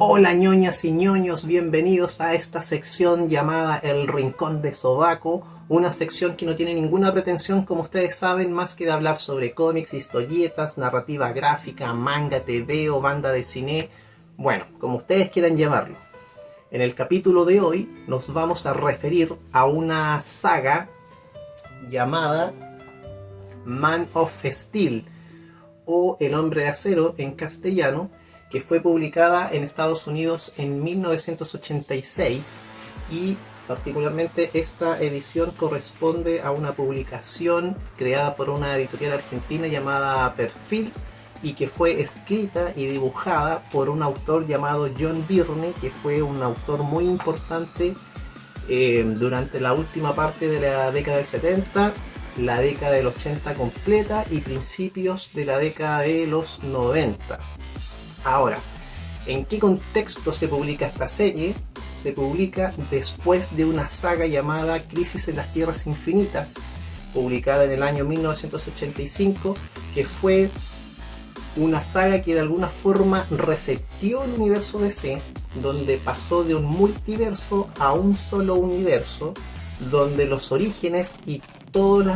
Hola ñoñas y ñoños, bienvenidos a esta sección llamada El Rincón de Sobaco, una sección que no tiene ninguna pretensión, como ustedes saben, más que de hablar sobre cómics, historietas, narrativa gráfica, manga, TV o banda de cine, bueno, como ustedes quieran llamarlo. En el capítulo de hoy nos vamos a referir a una saga llamada Man of Steel o El Hombre de Acero en castellano, que fue publicada en Estados Unidos en 1986 y particularmente esta edición corresponde a una publicación creada por una editorial argentina llamada Perfil y que fue escrita y dibujada por un autor llamado John Byrne, que fue un autor muy importante durante la última parte de la década del 70, la década del 80 completa y principios de la década de los 90. Ahora, ¿en qué contexto se publica esta serie? Se publica después de una saga llamada Crisis en las Tierras Infinitas, publicada en el año 1985, que fue una saga que de alguna forma resetó el universo DC, donde pasó de un multiverso a un solo universo, donde los orígenes y todas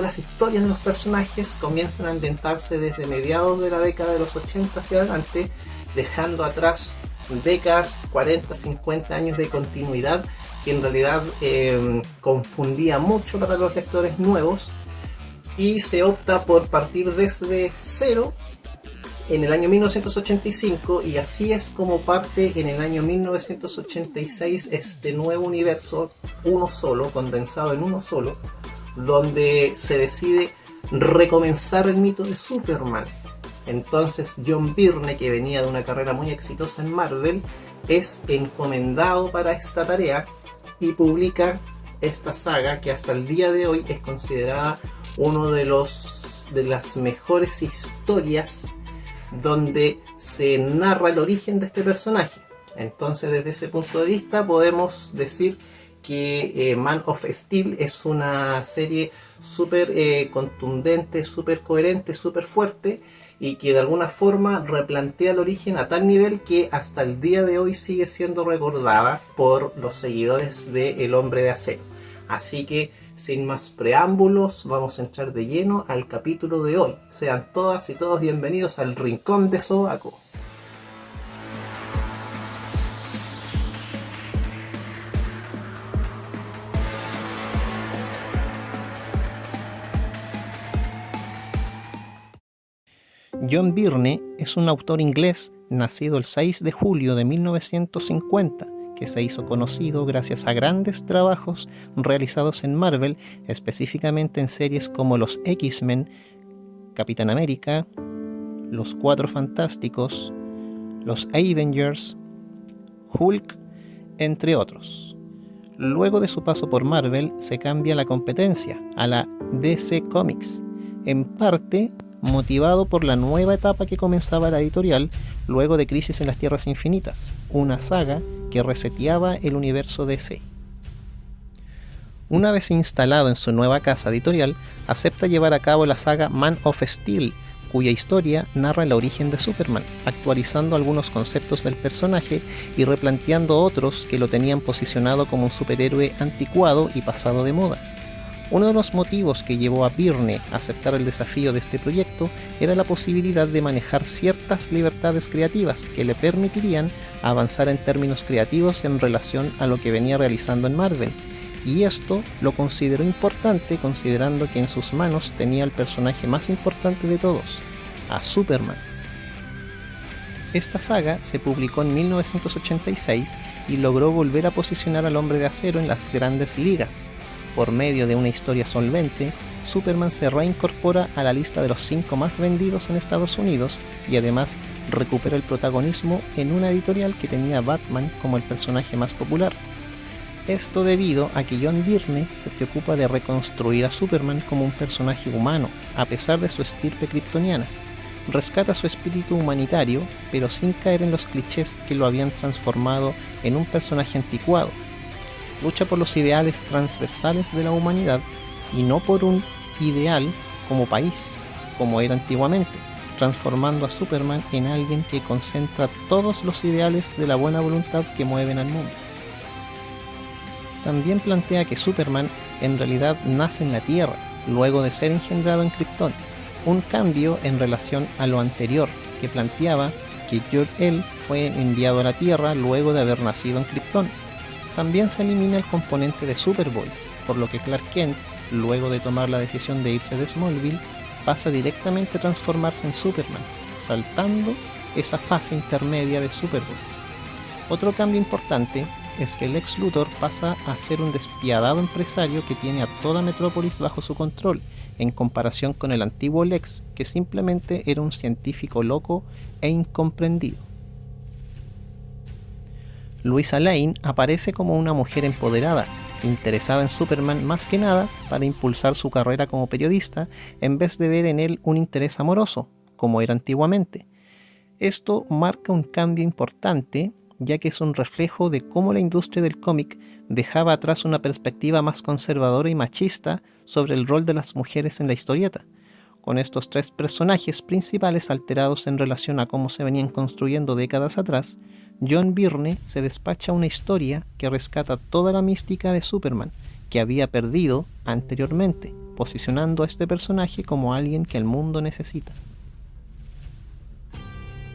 las historias de los personajes comienzan a ambientarse desde mediados de la década de los 80 hacia adelante, dejando atrás décadas, 40, 50 años de continuidad que en realidad confundía mucho para los lectores nuevos, y se opta por partir desde cero en el año 1985, y así es como parte en el año 1986 este nuevo universo, uno solo, condensado en uno solo, donde se decide recomenzar el mito de Superman. Entonces John Byrne, que venía de una carrera muy exitosa en Marvel, es encomendado para esta tarea y publica esta saga que hasta el día de hoy es considerada uno de las mejores historias donde se narra el origen de este personaje. Entonces, desde ese punto de vista podemos decir que Man of Steel es una serie súper contundente, súper coherente, súper fuerte, y que de alguna forma replantea el origen a tal nivel que hasta el día de hoy sigue siendo recordada por los seguidores de El Hombre de Acero. Así que, sin más preámbulos, vamos a entrar de lleno al capítulo de hoy. Sean todas y todos bienvenidos al Rincón de Sobaco. John Byrne es un autor inglés nacido el 6 de julio de 1950, que se hizo conocido gracias a grandes trabajos realizados en Marvel, específicamente en series como los X-Men, Capitán América, los Cuatro Fantásticos, los Avengers, Hulk, entre otros. Luego de su paso por Marvel, se cambia la competencia a la DC Comics, en parte motivado por la nueva etapa que comenzaba la editorial luego de Crisis en las Tierras Infinitas, una saga que reseteaba el universo DC. Una vez instalado en su nueva casa editorial, acepta llevar a cabo la saga Man of Steel, cuya historia narra el origen de Superman, actualizando algunos conceptos del personaje y replanteando otros que lo tenían posicionado como un superhéroe anticuado y pasado de moda. Uno de los motivos que llevó a Byrne a aceptar el desafío de este proyecto era la posibilidad de manejar ciertas libertades creativas que le permitirían avanzar en términos creativos en relación a lo que venía realizando en Marvel, y esto lo consideró importante considerando que en sus manos tenía el personaje más importante de todos, a Superman. Esta saga se publicó en 1986 y logró volver a posicionar al Hombre de Acero en las grandes ligas. Por medio de una historia solvente, Superman se reincorpora a la lista de los 5 más vendidos en Estados Unidos y además recupera el protagonismo en una editorial que tenía a Batman como el personaje más popular. Esto debido a que John Byrne se preocupa de reconstruir a Superman como un personaje humano, a pesar de su estirpe kryptoniana. Rescata su espíritu humanitario, pero sin caer en los clichés que lo habían transformado en un personaje anticuado. Lucha por los ideales transversales de la humanidad y no por un ideal como país, como era antiguamente, transformando a Superman en alguien que concentra todos los ideales de la buena voluntad que mueven al mundo. También plantea que Superman en realidad nace en la Tierra, luego de ser engendrado en Krypton, un cambio en relación a lo anterior, que planteaba que Jor-El fue enviado a la Tierra luego de haber nacido en Krypton. También se elimina el componente de Superboy, por lo que Clark Kent, luego de tomar la decisión de irse de Smallville, pasa directamente a transformarse en Superman, saltando esa fase intermedia de Superboy. Otro cambio importante es que Lex Luthor pasa a ser un despiadado empresario que tiene a toda Metrópolis bajo su control, en comparación con el antiguo Lex, que simplemente era un científico loco e incomprendido. Louisa Lane aparece como una mujer empoderada, interesada en Superman más que nada para impulsar su carrera como periodista, en vez de ver en él un interés amoroso, como era antiguamente. Esto marca un cambio importante, ya que es un reflejo de cómo la industria del cómic dejaba atrás una perspectiva más conservadora y machista sobre el rol de las mujeres en la historieta, con estos tres personajes principales alterados en relación a cómo se venían construyendo décadas atrás. John Byrne se despacha una historia que rescata toda la mística de Superman que había perdido anteriormente, posicionando a este personaje como alguien que el mundo necesita.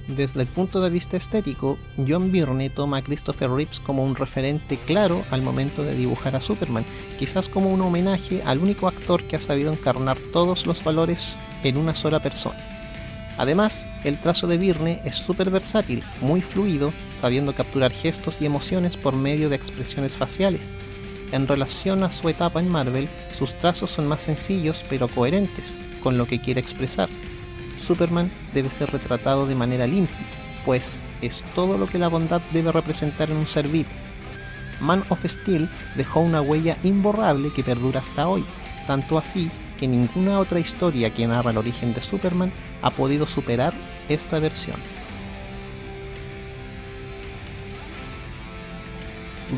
Desde el punto de vista estético, John Byrne toma a Christopher Reeves como un referente claro al momento de dibujar a Superman, quizás como un homenaje al único actor que ha sabido encarnar todos los valores en una sola persona. Además, el trazo de Byrne es súper versátil, muy fluido, sabiendo capturar gestos y emociones por medio de expresiones faciales. En relación a su etapa en Marvel, sus trazos son más sencillos pero coherentes con lo que quiere expresar. Superman debe ser retratado de manera limpia, pues es todo lo que la bondad debe representar en un ser vivo. Man of Steel dejó una huella imborrable que perdura hasta hoy, tanto así que ninguna otra historia que narra el origen de Superman ha podido superar esta versión.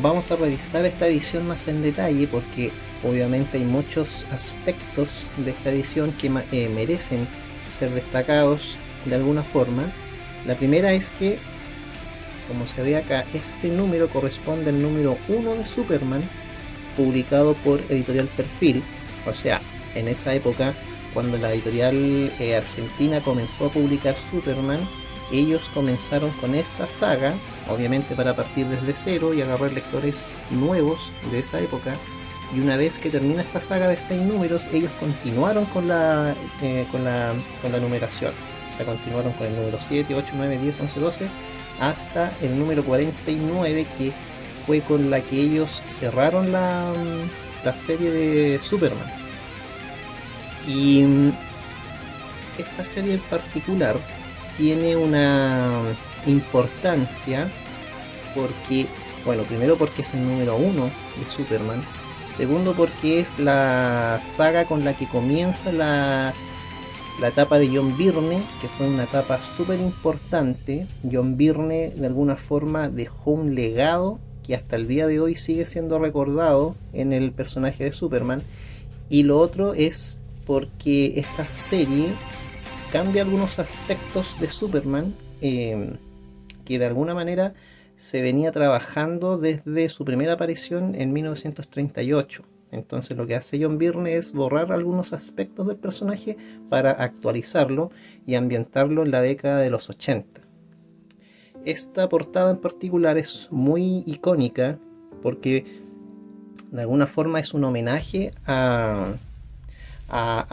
Vamos a revisar esta edición más en detalle porque obviamente hay muchos aspectos de esta edición que merecen ser destacados de alguna forma. La primera es que, como se ve acá, este número corresponde al número 1 de Superman, publicado por Editorial Perfil. O sea, en esa época, cuando la editorial argentina comenzó a publicar Superman, ellos comenzaron con esta saga, obviamente para partir desde cero y agarrar lectores nuevos de esa época. Y una vez que termina esta saga de 6 números, ellos continuaron con la numeración. O sea, continuaron con el número 7, 8, 9, 10, 11, 12, hasta el número 49, que fue con la que ellos cerraron la serie de Superman. Y esta serie en particular tiene una importancia porque, bueno, primero porque es el número 1 de Superman. Segundo, porque es la saga con la que comienza la etapa de John Byrne, que fue una etapa súper importante. John Byrne de alguna forma dejó un legado que hasta el día de hoy sigue siendo recordado en el personaje de Superman. Y lo otro es porque esta serie cambia algunos aspectos de Superman que de alguna manera se venía trabajando desde su primera aparición en 1938. Entonces lo que hace John Byrne es borrar algunos aspectos del personaje para actualizarlo y ambientarlo en la década de los 80. Esta portada en particular es muy icónica porque de alguna forma es un homenaje a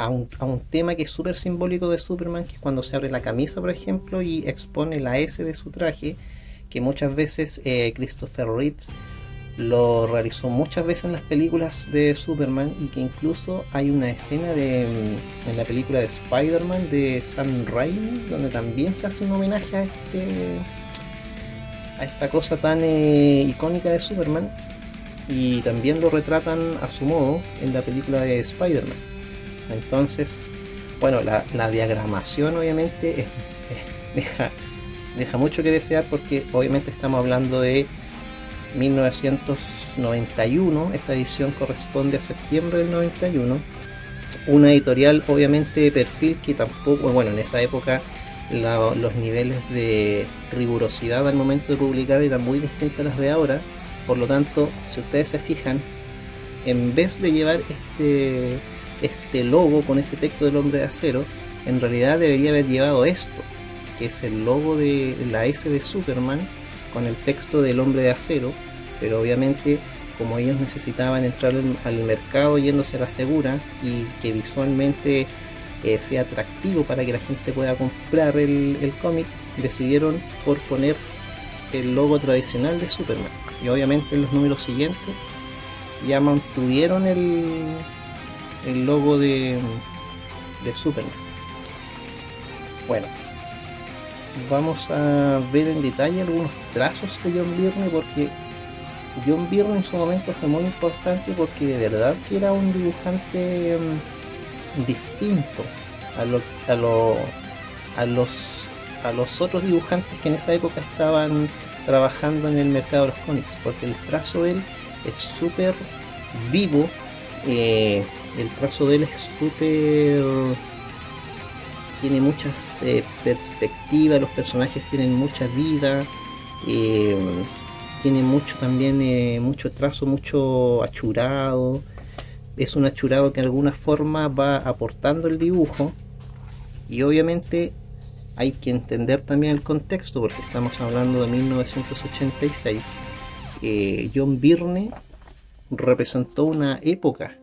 un tema que es súper simbólico de Superman, que es cuando se abre la camisa, por ejemplo, y expone la S de su traje, que muchas veces Christopher Reeves lo realizó muchas veces en las películas de Superman, y que incluso hay una escena en la película de Spider-Man de Sam Raimi donde también se hace un homenaje a esta cosa tan icónica de Superman, y también lo retratan a su modo en la película de Spider-Man. Entonces, bueno, la diagramación obviamente deja mucho que desear, porque obviamente estamos hablando de 1991, esta edición corresponde a septiembre del 91, una editorial obviamente de Perfil que tampoco, bueno, en esa época los niveles de rigurosidad al momento de publicar eran muy distintos a las de ahora. Por lo tanto, si ustedes se fijan, en vez de llevar este logo con ese texto del Hombre de Acero, en realidad debería haber llevado esto, que es el logo de la S de Superman con el texto del Hombre de Acero, pero obviamente como ellos necesitaban entrar al mercado yéndose a la segura y que visualmente sea atractivo para que la gente pueda comprar el cómic, decidieron por poner el logo tradicional de Superman. Y obviamente en los números siguientes ya mantuvieron el logo de Superman. Bueno, vamos a ver en detalle algunos trazos de John Byrne, porque John Byrne en su momento fue muy importante porque de verdad que era un dibujante distinto a los otros dibujantes que en esa época estaban trabajando en el mercado de los cómics, porque el trazo de él es súper vivo, el trazo de él es súper... tiene muchas perspectivas, los personajes tienen mucha vida, tiene mucho también, mucho trazo, mucho achurado. Es un achurado que de alguna forma va aportando el dibujo, y obviamente hay que entender también el contexto porque estamos hablando de 1986. John Byrne representó una época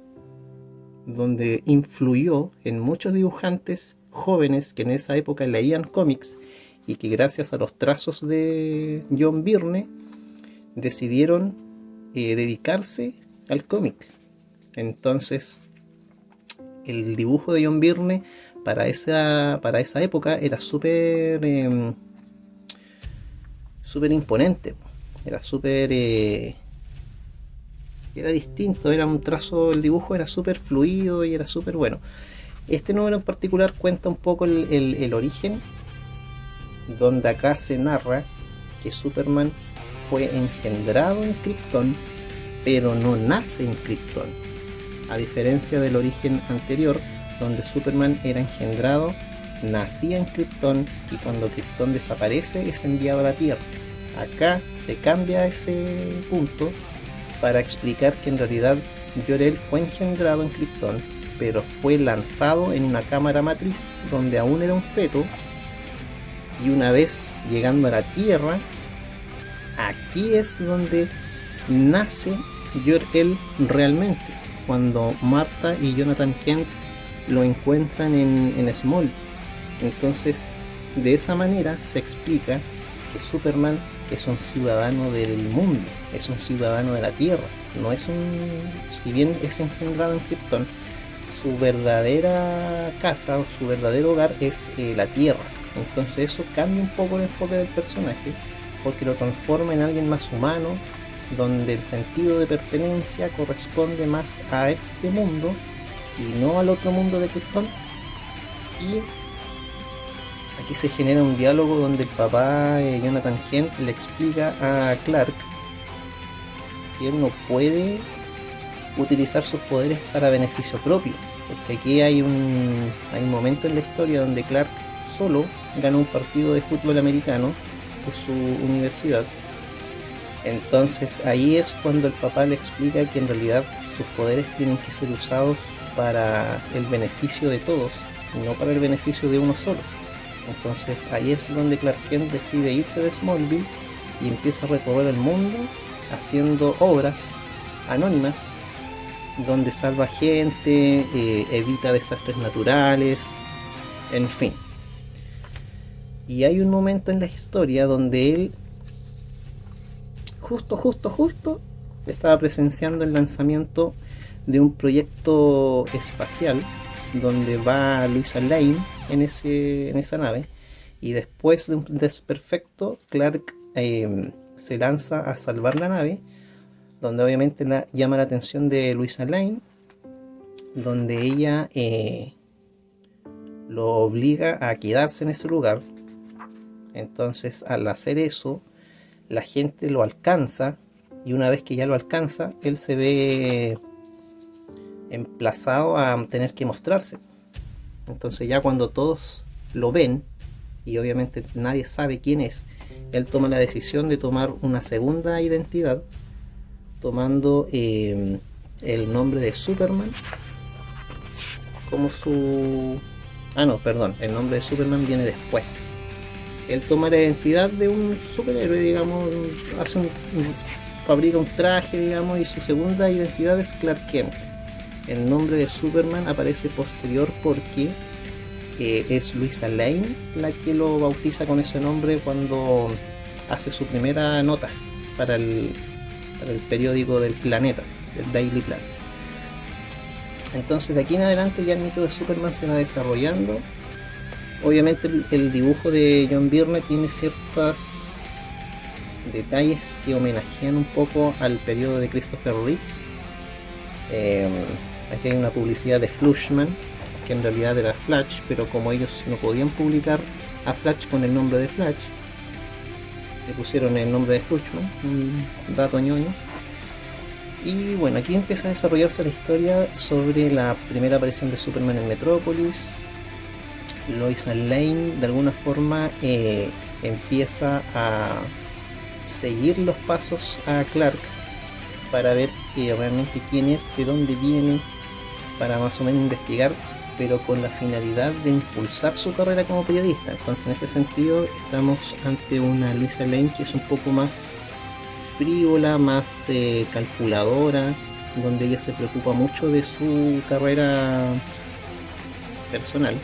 donde influyó en muchos dibujantes jóvenes que en esa época leían cómics y que gracias a los trazos de John Byrne decidieron dedicarse al cómic. Entonces el dibujo de John Byrne para esa época era súper imponente, era súper era distinto, era un trazo, el dibujo era súper fluido y era súper bueno. Este número en particular cuenta un poco el origen, donde acá se narra que Superman fue engendrado en Krypton, pero no nace en Krypton, a diferencia del origen anterior, donde Superman era engendrado, nacía en Krypton, y cuando Krypton desaparece es enviado a la Tierra. Acá se cambia ese punto para explicar que en realidad Jor-El fue engendrado en Krypton, pero fue lanzado en una cámara matriz donde aún era un feto, y una vez llegando a la Tierra, aquí es donde nace Jor-El realmente, cuando Martha y Jonathan Kent lo encuentran en Small. Entonces de esa manera se explica que Superman es un ciudadano del mundo, es un ciudadano de la Tierra, no es si bien es engendrado en Krypton, su verdadera casa o su verdadero hogar es la Tierra. Entonces eso cambia un poco el enfoque del personaje, porque lo transforma en alguien más humano, donde el sentido de pertenencia corresponde más a este mundo y no al otro mundo de Krypton. Y aquí se genera un diálogo donde el papá Jonathan Kent le explica a Clark que él no puede utilizar sus poderes para beneficio propio, porque aquí hay un momento en la historia donde Clark solo gana un partido de fútbol americano de su universidad. Entonces ahí es cuando el papá le explica que en realidad sus poderes tienen que ser usados para el beneficio de todos, no para el beneficio de uno solo. Entonces ahí es donde Clark Kent decide irse de Smallville y empieza a recorrer el mundo haciendo obras anónimas donde salva gente, evita desastres naturales, en fin. Y hay un momento en la historia donde él justo estaba presenciando el lanzamiento de un proyecto espacial donde va Luisa Lane en esa nave, y después de un desperfecto Clark se lanza a salvar la nave, donde obviamente llama la atención de Luisa Lane, donde ella lo obliga a quedarse en ese lugar. Entonces al hacer eso, la gente lo alcanza, y una vez que ya lo alcanza, él se ve emplazado a tener que mostrarse. Entonces ya cuando todos lo ven, y obviamente nadie sabe quién es, él toma la decisión de tomar una segunda identidad, tomando el nombre de Superman como su... Ah, no, perdón, el nombre de Superman viene después. Él toma la identidad de un superhéroe, digamos, fabrica un traje, digamos, y su segunda identidad es Clark Kent. El nombre de Superman aparece posterior porque es Luisa Lane la que lo bautiza con ese nombre cuando hace su primera nota para el periódico del planeta, el Daily Planet. Entonces de aquí en adelante ya el mito de Superman se va desarrollando. Obviamente el dibujo de John Byrne tiene ciertos detalles que homenajean un poco al periodo de Christopher Reeves. Aquí hay una publicidad de Flushman, que en realidad era Flash, pero como ellos no podían publicar a Flash con el nombre de Flash, le pusieron el nombre de Flushman, un dato ñoño. Y bueno, aquí empieza a desarrollarse la historia sobre la primera aparición de Superman en Metrópolis. Lois Lane de alguna forma empieza a seguir los pasos a Clark para ver realmente quién es, de dónde viene, para más o menos investigar, pero con la finalidad de impulsar su carrera como periodista. Entonces en ese sentido estamos ante una Luisa Lane que es un poco más frívola, más calculadora, donde ella se preocupa mucho de su carrera personal.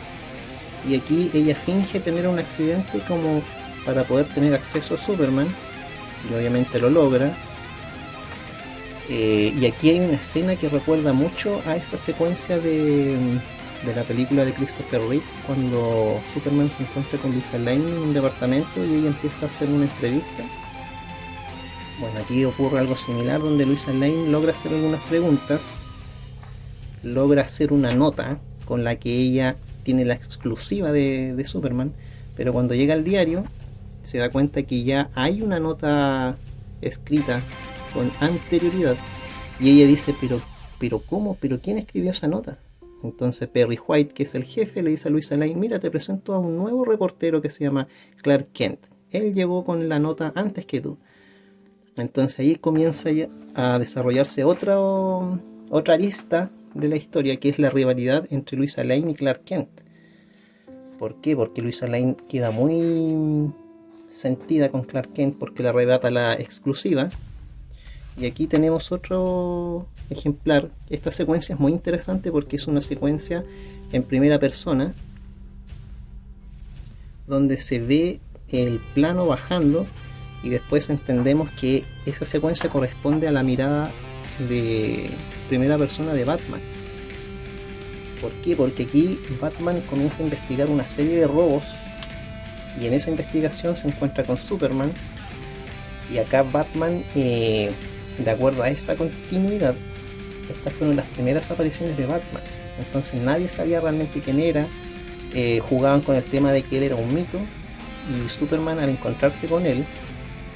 Y aquí ella finge tener un accidente como para poder tener acceso a Superman, y obviamente lo logra. Y aquí hay una escena que recuerda mucho a esa secuencia de la película de Christopher Reeves, cuando Superman se encuentra con Luisa Lane en un departamento y ella empieza a hacer una entrevista. Bueno, aquí ocurre algo similar, donde Luisa Lane logra hacer algunas preguntas, logra hacer una nota con la que ella tiene la exclusiva de Superman, pero cuando llega al diario se da cuenta que ya hay una nota escrita con anterioridad, y ella dice, pero ¿cómo? ¿Pero quién escribió esa nota? Entonces Perry White, que es el jefe, le dice a Luisa Lane, mira, te presento a un nuevo reportero que se llama Clark Kent, él llegó con la nota antes que tú. Entonces ahí comienza a desarrollarse otra arista de la historia, que es la rivalidad entre Luisa Lane y Clark Kent. ¿Por qué? Porque Luisa Lane queda muy sentida con Clark Kent porque le arrebata la exclusiva. Y aquí tenemos otro ejemplar. Esta secuencia es muy interesante porque es una secuencia en primera persona, donde se ve el plano bajando y después entendemos que esa secuencia corresponde a la mirada de primera persona de Batman. ¿Por qué? Porque aquí Batman comienza a investigar una serie de robos y en esa investigación se encuentra con Superman, y acá Batman, de acuerdo a esta continuidad, estas fueron las primeras apariciones de Batman. Entonces nadie sabía realmente quién era, jugaban con el tema de que él era un mito, y Superman, al encontrarse con él,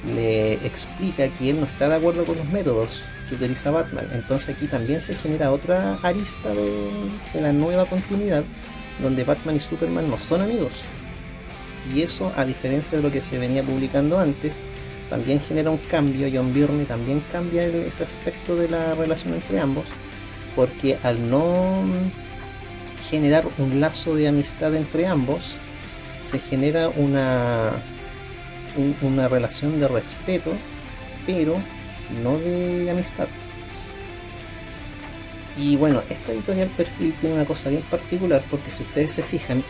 le explica que él no está de acuerdo con los métodos que utiliza Batman. Entonces aquí también se genera otra arista de la nueva continuidad, donde Batman y Superman no son amigos, y eso, a diferencia de lo que se venía publicando antes, también genera un cambio. John Byrne también cambia ese aspecto de la relación entre ambos, porque al no generar un lazo de amistad entre ambos, se genera una relación de respeto, pero no de amistad. Y bueno, esta editorial Perfil tiene una cosa bien particular, porque si ustedes se fijan,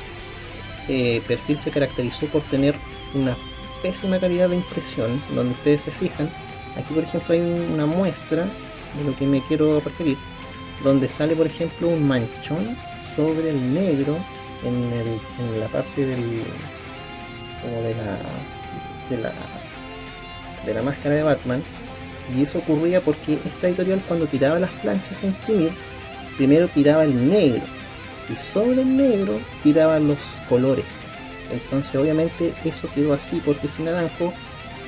Perfil se caracterizó por tener una pésima calidad de impresión. Donde ustedes se fijan, aquí por ejemplo hay una muestra de lo que me quiero referir, donde sale por ejemplo un manchón sobre el negro en la parte del como de la máscara de Batman. Y eso ocurría porque esta editorial, cuando tiraba las planchas a imprimir, primero tiraba el negro y sobre el negro tiraba los colores. Entonces obviamente eso quedó así porque ese naranjo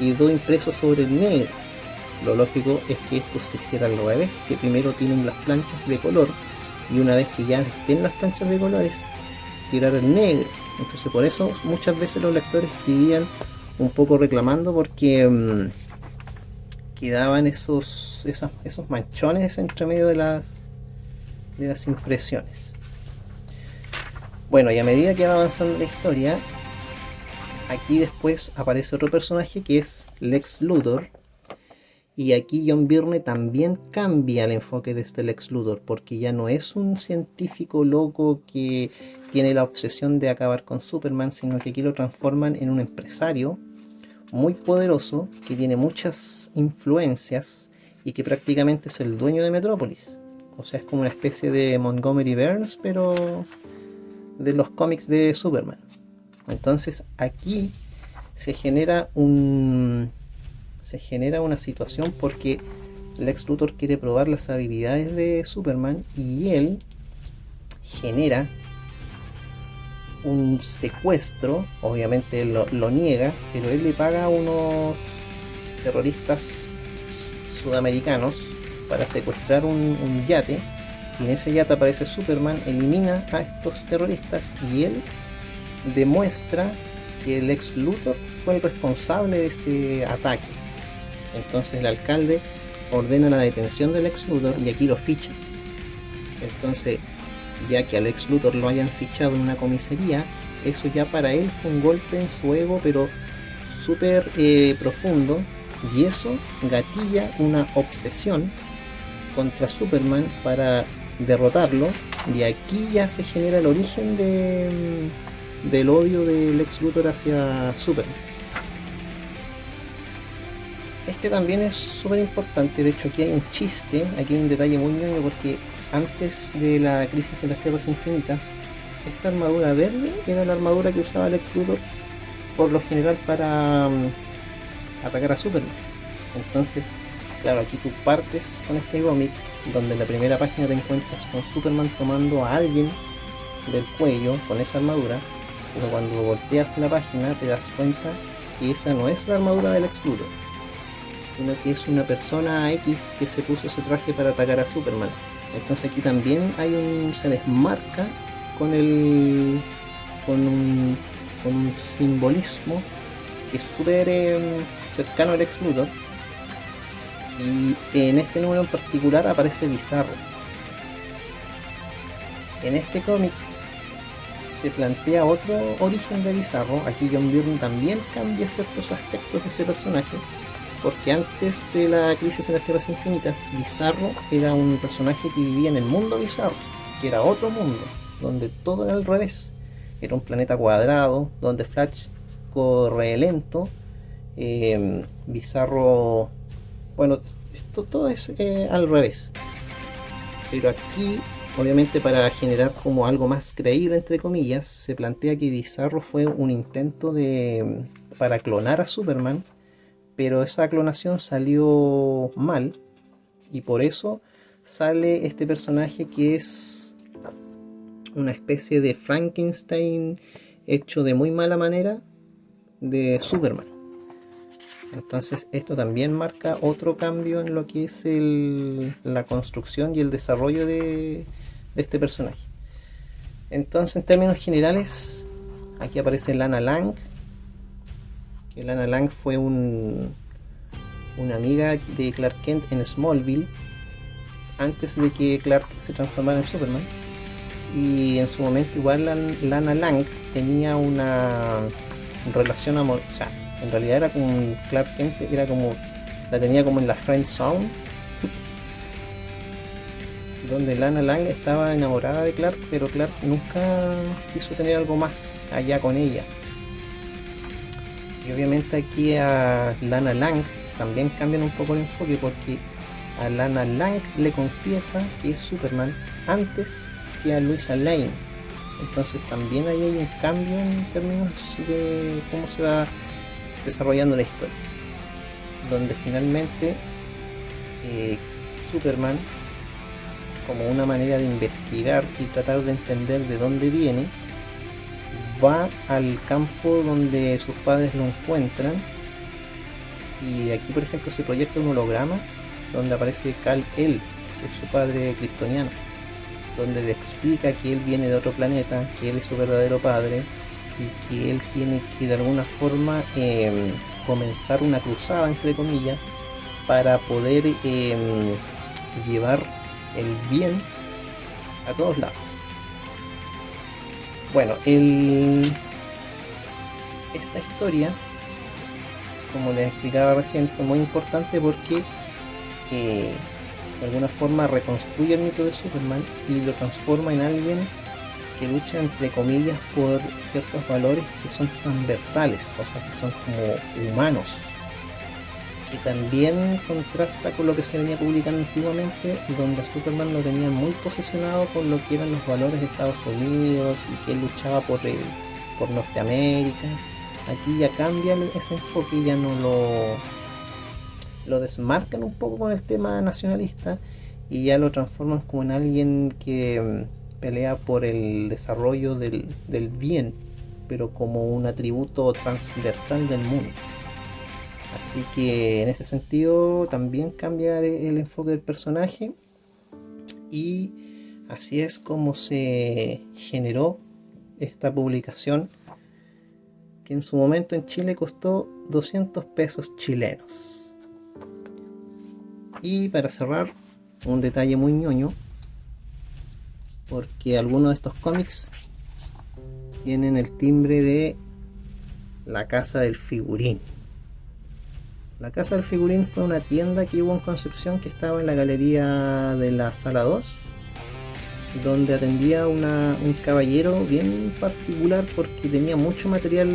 quedó impreso sobre el negro. Lo lógico es que esto se hiciera al revés, que primero tienen las planchas de color y una vez que ya estén las planchas de colores, tirar el negro. Entonces por eso muchas veces los lectores escribían un poco reclamando porque quedaban esos manchones entre medio de las impresiones. Bueno, y a medida que va avanzando la historia, aquí después aparece otro personaje que es Lex Luthor. Y aquí John Byrne también cambia el enfoque de este Lex Luthor, porque ya no es un científico loco que tiene la obsesión de acabar con Superman, sino que aquí lo transforman en un empresario muy poderoso, que tiene muchas influencias y que prácticamente es el dueño de Metrópolis. O sea, es como una especie de Montgomery Burns, pero de los cómics de Superman. Entonces aquí se genera una situación porque Lex Luthor quiere probar las habilidades de Superman y él genera un secuestro. Obviamente él lo niega, pero él le paga a unos terroristas sudamericanos para secuestrar un yate, y en ese yate aparece Superman, elimina a estos terroristas y él demuestra que Lex Luthor fue el responsable de ese ataque. Entonces el alcalde ordena la detención de Lex Luthor y aquí lo fichan. Entonces, ya que a Lex Luthor lo hayan fichado en una comisaría, eso ya para él fue un golpe en su ego, pero súper profundo, y eso gatilla una obsesión contra Superman para derrotarlo, y aquí ya se genera el origen del odio de Lex Luthor hacia Superman. Este también es súper importante. De hecho, aquí hay un chiste, aquí hay un detalle muy ñoño, porque antes de la crisis en las Tierras Infinitas, esta armadura verde era la armadura que usaba Lex Luthor por lo general para atacar a Superman. Entonces, claro, aquí tú partes con este cómic donde en la primera página te encuentras con Superman tomando a alguien del cuello con esa armadura, pero cuando volteas la página te das cuenta que esa no es la armadura del Lex Luthor, sino que es una persona X que se puso ese traje para atacar a Superman. Entonces aquí también se desmarca con un simbolismo que es súper cercano al Lex Luthor. Y en este número en particular aparece Bizarro. En este cómic se plantea otro origen de Bizarro. Aquí John Byrne también cambia ciertos aspectos de este personaje, porque antes de la crisis en las Tierras Infinitas, Bizarro era un personaje que vivía en el mundo Bizarro, que era otro mundo, donde todo era al revés. Era un planeta cuadrado, donde Flash corre lento, Bizarro... Bueno, esto todo es al revés. Pero aquí, obviamente para generar como algo más creíble, entre comillas, se plantea que Bizarro fue un intento para clonar a Superman, pero esa clonación salió mal, y por eso sale este personaje que es una especie de Frankenstein hecho de muy mala manera de Superman. Entonces esto también marca otro cambio en lo que es la construcción y el desarrollo de este personaje. Entonces, en términos generales, aquí aparece Lana Lang, que Lana Lang fue una amiga de Clark Kent en Smallville antes de que Clark se transformara en Superman, y en su momento igual Lana Lang tenía una relación amorosa. En realidad era como Clark Kent, la tenía como en la friend zone, donde Lana Lang estaba enamorada de Clark, pero Clark nunca quiso tener algo más allá con ella. Y obviamente aquí a Lana Lang también cambian un poco el enfoque, porque a Lana Lang le confiesa que es Superman antes que a Lois Lane. Entonces también ahí hay un cambio en términos de cómo se va desarrollando la historia, donde finalmente Superman, como una manera de investigar y tratar de entender de dónde viene, va al campo donde sus padres lo encuentran, y aquí por ejemplo se proyecta un holograma donde aparece Kal-El, que es su padre kryptoniano, donde le explica que él viene de otro planeta, que él es su verdadero padre, y que él tiene que de alguna forma comenzar una cruzada, entre comillas, para poder llevar el bien a todos lados. Bueno, esta historia, como les explicaba recién, fue muy importante porque de alguna forma reconstruye el mito de Superman y lo transforma en alguien que lucha, entre comillas, por ciertos valores que son transversales, o sea, que son como humanos, que también contrasta con lo que se venía publicando antiguamente, donde Superman lo tenía muy posicionado con lo que eran los valores de Estados Unidos y que él luchaba por Norteamérica. Aquí ya cambia ese enfoque, ya no lo desmarcan un poco con el tema nacionalista y ya lo transforman como en alguien que pelea por el desarrollo del bien, pero como un atributo transversal del mundo. Así que en ese sentido también cambia el enfoque del personaje, y así es como se generó esta publicación, que en su momento en Chile costó 200 pesos chilenos. Y para cerrar, un detalle muy ñoño, porque algunos de estos cómics tienen el timbre de la Casa del Figurín. La Casa del Figurín fue una tienda que hubo en Concepción, que estaba en la galería de la Sala 2, donde atendía un caballero bien particular, porque tenía mucho material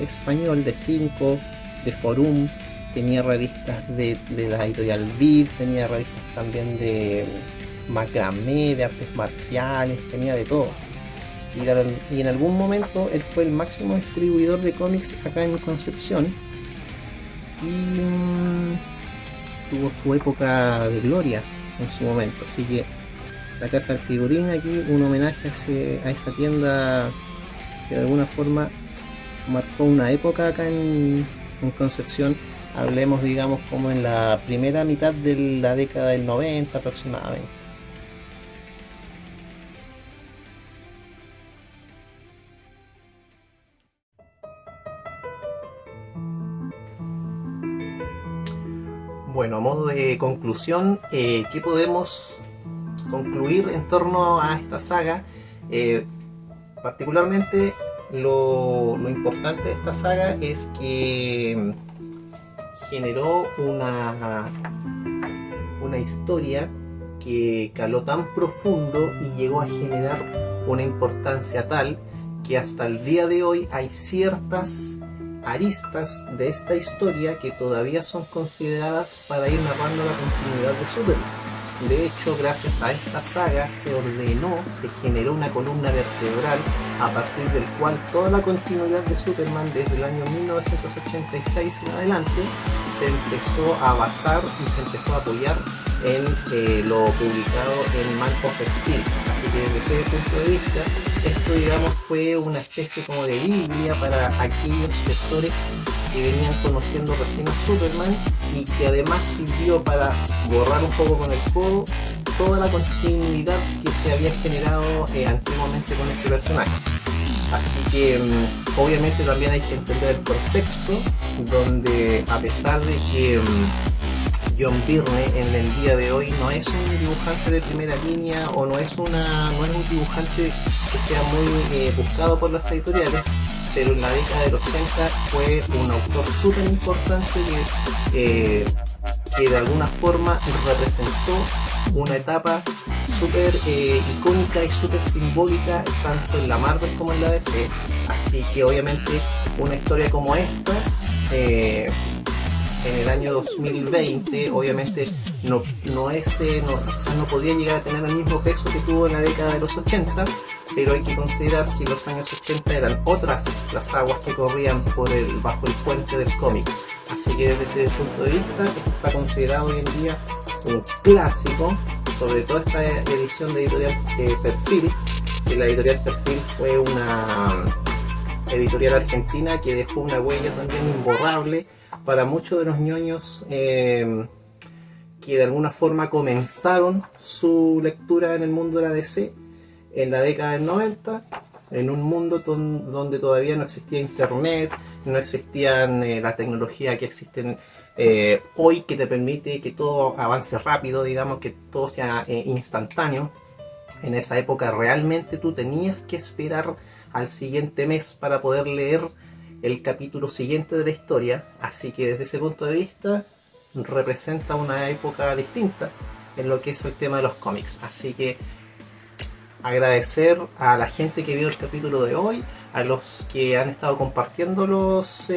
español de 5, de Forum, tenía revistas de la editorial Vid, tenía revistas también de macramé, de artes marciales, tenía de todo. Y en algún momento él fue el máximo distribuidor de cómics acá en Concepción, y tuvo su época de gloria en su momento. Así que la Casa del Figurín, aquí un homenaje a esa tienda que de alguna forma marcó una época acá en Concepción. Hablemos, digamos, como en la primera mitad de la década del 90 aproximadamente. Bueno, a modo de conclusión, ¿qué podemos concluir en torno a esta saga? Particularmente lo importante de esta saga es que generó una historia que caló tan profundo y llegó a generar una importancia tal que hasta el día de hoy hay ciertas aristas de esta historia que todavía son consideradas para ir narrando la continuidad de Superman. De hecho, gracias a esta saga se generó una columna vertebral a partir del cual toda la continuidad de Superman desde el año 1986 en adelante se empezó a basar y se empezó a apoyar en lo publicado en Man of Steel. Así que desde ese punto de vista, esto, digamos, fue una especie como de Biblia para aquellos lectores que venían conociendo recién a Superman, y que además sirvió para borrar un poco con el codo toda la continuidad que se había generado antiguamente con este personaje. Así que obviamente también hay que entender el contexto, donde a pesar de que John Byrne en el día de hoy no es un dibujante de primera línea, o no es un dibujante que sea muy buscado por las editoriales, pero en la década del 80 fue un autor súper importante que de alguna forma representó una etapa súper icónica y súper simbólica, tanto en la Marvel como en la DC. Así que obviamente una historia como esta en el año 2020 obviamente no podía llegar a tener el mismo peso que tuvo en la década de los 80, pero hay que considerar que los años 80 eran otras las aguas que corrían bajo el puente del cómic. Así que desde ese punto de vista, esto está considerado hoy en día un clásico, sobre todo esta edición de editorial Perfil, que la editorial Perfil fue una editorial argentina que dejó una huella también imborrable para muchos de los ñoños que de alguna forma comenzaron su lectura en el mundo de la DC en la década del 90, en un mundo donde todavía no existía internet, no existían la tecnología que existen hoy, que te permite que todo avance rápido, digamos, que todo sea instantáneo. En esa época realmente tú tenías que esperar al siguiente mes para poder leer el capítulo siguiente de la historia, así que desde ese punto de vista representa una época distinta en lo que es el tema de los cómics. Así que agradecer a la gente que vio el capítulo de hoy, a los que han estado compartiendo los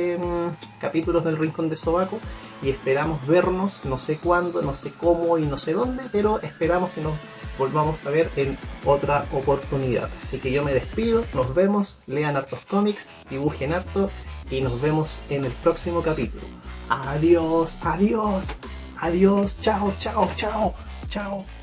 capítulos del Rincón de Sobaco, y esperamos vernos, no sé cuándo, no sé cómo y no sé dónde, pero esperamos que nos volvamos a ver en otra oportunidad. Así que yo me despido, nos vemos, lean hartos cómics, dibujen harto y nos vemos en el próximo capítulo. Adiós, adiós, adiós, chao, chao, chao, chao.